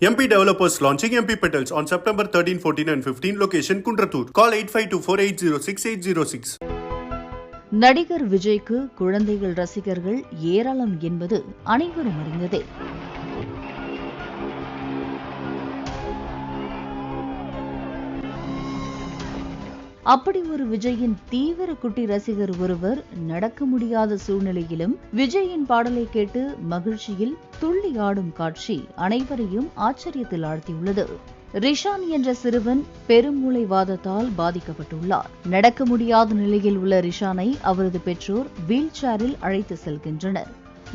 MP developers launching MP Petals on September 13, 14 and 15. Location Kundratur. Call 8524806806. நடிகர் விஜய்க்கு குழந்தைகள் ரசிகர்கள் ஏராளம் என்பது அனைவரும் அறிந்ததே. அப்படி ஒரு விஜயின் தீவிர குட்டி ரசிகர் ஒருவர் நடக்க முடியாத சூழ்நிலையிலும் விஜயின் பாடலை கேட்டு மகிழ்ச்சியில் துள்ளி ஆடும் காட்சி அனைவரையும் ஆச்சரியத்தில் ஆழ்த்தியுள்ளது. ரிஷான் என்ற சிறுவன் பெருமூளைவாதத்தால் பாதிக்கப்பட்டுள்ளார். நடக்க முடியாத நிலையில் உள்ள ரிஷானை அவரது பெற்றோர் வீல் சேரில் அழைத்து செல்கின்றனர்.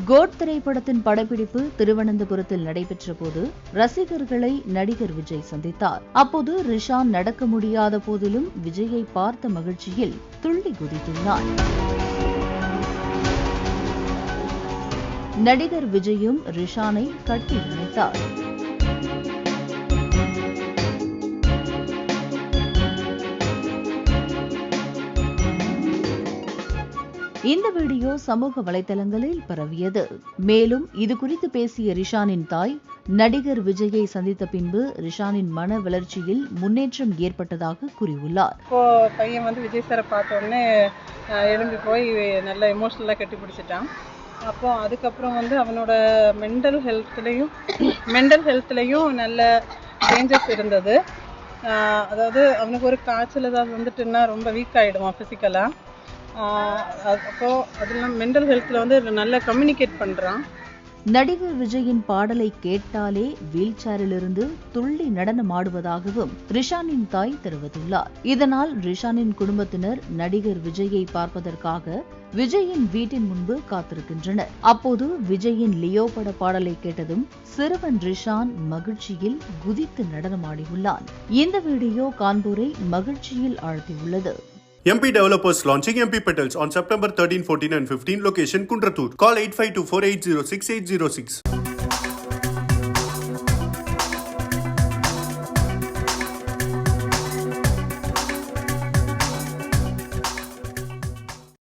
கோட் திரைப்படத்தின் படப்பிடிப்பு திருவனந்தபுரத்தில் நடைபெற்ற போது ரசிகர்களை நடிகர் விஜய் சந்தித்தார். அப்போது ரிஷான் நடக்க முடியாத போதிலும் விஜயை பார்த்த மகிழ்ச்சியில் துள்ளி குதித்துள்ளார். நடிகர் விஜயும் ரிஷானை கட்டி அணைத்தார். இந்த வீடியோ சமூக வலைதளங்களில் பரவியது. மேலும் இதுகுறித்து பேசிய ரிஷானின் தாய், நடிகர் விஜயை சந்தித்த பின்பு ரிஷானின் மன வளர்ச்சியில் முன்னேற்றம் ஏற்பட்டதாக கூறியுள்ளார். இப்போ பையன் விஜய் சாரை பார்த்த உடனே எழும்பி போய் நல்ல எமோஷனலாக கட்டி பிடிச்சிட்டான். அப்போ அதுக்கப்புறம் அவனோட மென்டல் ஹெல்த்லையும் நல்ல சேஞ்சஸ் இருந்தது. அதாவது அவனுக்கு ஒரு காய்ச்சல் ஏதாவது வந்துட்டுன்னா ரொம்ப வீக் ஆகிடுவான் ஃபிசிக்கலாக. அப்போ அதெல்லாம் மென்டல் ஹெல்த்தில் நல்ல கம்யூனிகேட் பண்ணுறான். நடிகர் விஜயின் பாடலை கேட்டாலே வீல் சேரிலிருந்து துள்ளி நடனம் ஆடுவதாகவும் ரிஷானின் தாய் தெரிவித்துள்ளார். இதனால் ரிஷானின் குடும்பத்தினர் நடிகர் விஜயை பார்ப்பதற்காக விஜயின் வீட்டின் முன்பு காத்திருக்கின்றனர். அப்போது விஜயின் லியோ பட பாடலை கேட்டதும் சிறுவன் ரிஷான் மகிழ்ச்சியில் குதித்து நடனமாடியுள்ளான். இந்த வீடியோ காண்போரை மகிழ்ச்சியில் ஆழ்த்தியுள்ளது. MP developers launching MP Petals on September 13, 14 and 15. Location Kundratur. Call 8524806806.